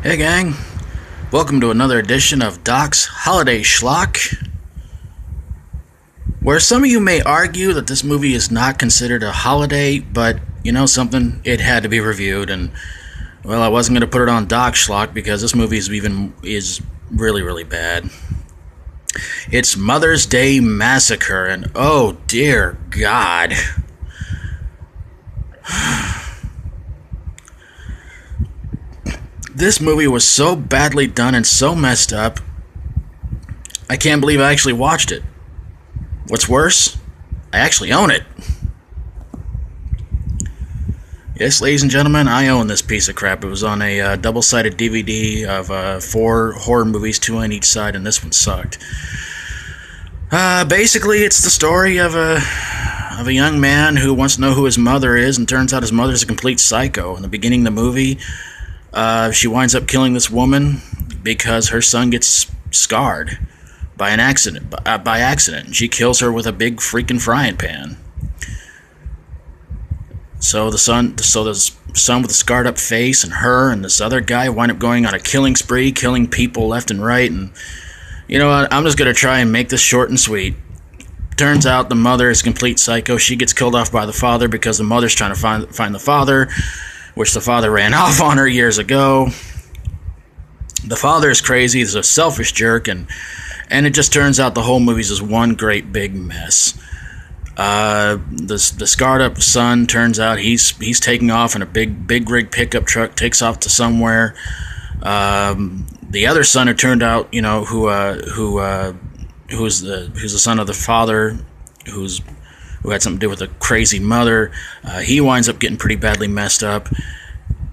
Hey gang, welcome to another edition of Doc's Holiday Schlock, where some of you may argue that this movie is not considered a holiday, but you know something, it had to be reviewed, and well, I wasn't going to put it on Doc Schlock because this movie is really bad. It's Mother's Day Massacre, and oh dear God. This movie was so badly done and so messed up, I can't believe I actually watched it. What's worse, I actually own it. Yes, ladies and gentlemen, I own this piece of crap. It was on a double-sided DVD of 4 horror movies, 2 on each side, and this one sucked. Basically, it's the story of a young man who wants to know who his mother is, and turns out his mother's a complete psycho. In the beginning of the movie, she winds up killing this woman because her son gets scarred by an accident. By accident, she kills her with a big freaking frying pan. So the son with a scarred up face and her and this other guy wind up going on a killing spree, killing people left and right. And you know what? I'm just gonna try and make this short and sweet. Turns out the mother is a complete psycho. She gets killed off by the father because the mother's trying to find the father, which the father ran off on her years ago. The father is crazy, he's a selfish jerk, and it just turns out the whole movie's just one great big mess. The scarred up son turns out he's taking off in a big rig pickup truck, takes off to somewhere. The other son, who turned out, you know, who's the son of the father, who had something to do with a crazy mother, he winds up getting pretty badly messed up.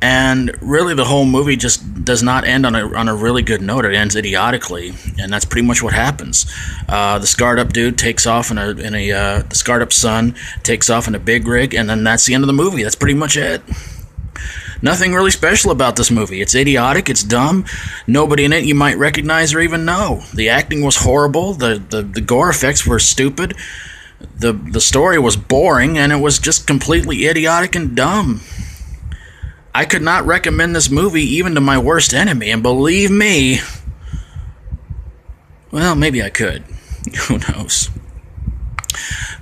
And really, the whole movie just does not end on a really good note. It ends idiotically, and that's pretty much what happens. The scarred up dude takes off the scarred up son takes off in a big rig, and then that's the end of the movie. That's pretty much it. Nothing really special about this movie. It's idiotic, it's dumb. Nobody in it you might recognize or even know. The acting was horrible. The gore effects were stupid. The story was boring, and it was just completely idiotic and dumb. I could not recommend this movie even to my worst enemy, and believe me, well, maybe I could. Who knows?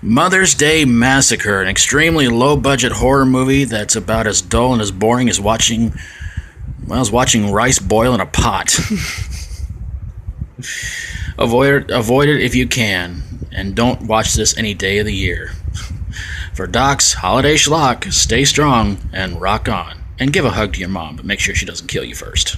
Mother's Day Massacre, an extremely low-budget horror movie that's about as dull and as boring as watching rice boil in a pot. Avoid it if you can, and don't watch this any day of the year. For Doc's Holiday Schlock, stay strong and rock on. And give a hug to your mom, but make sure she doesn't kill you first.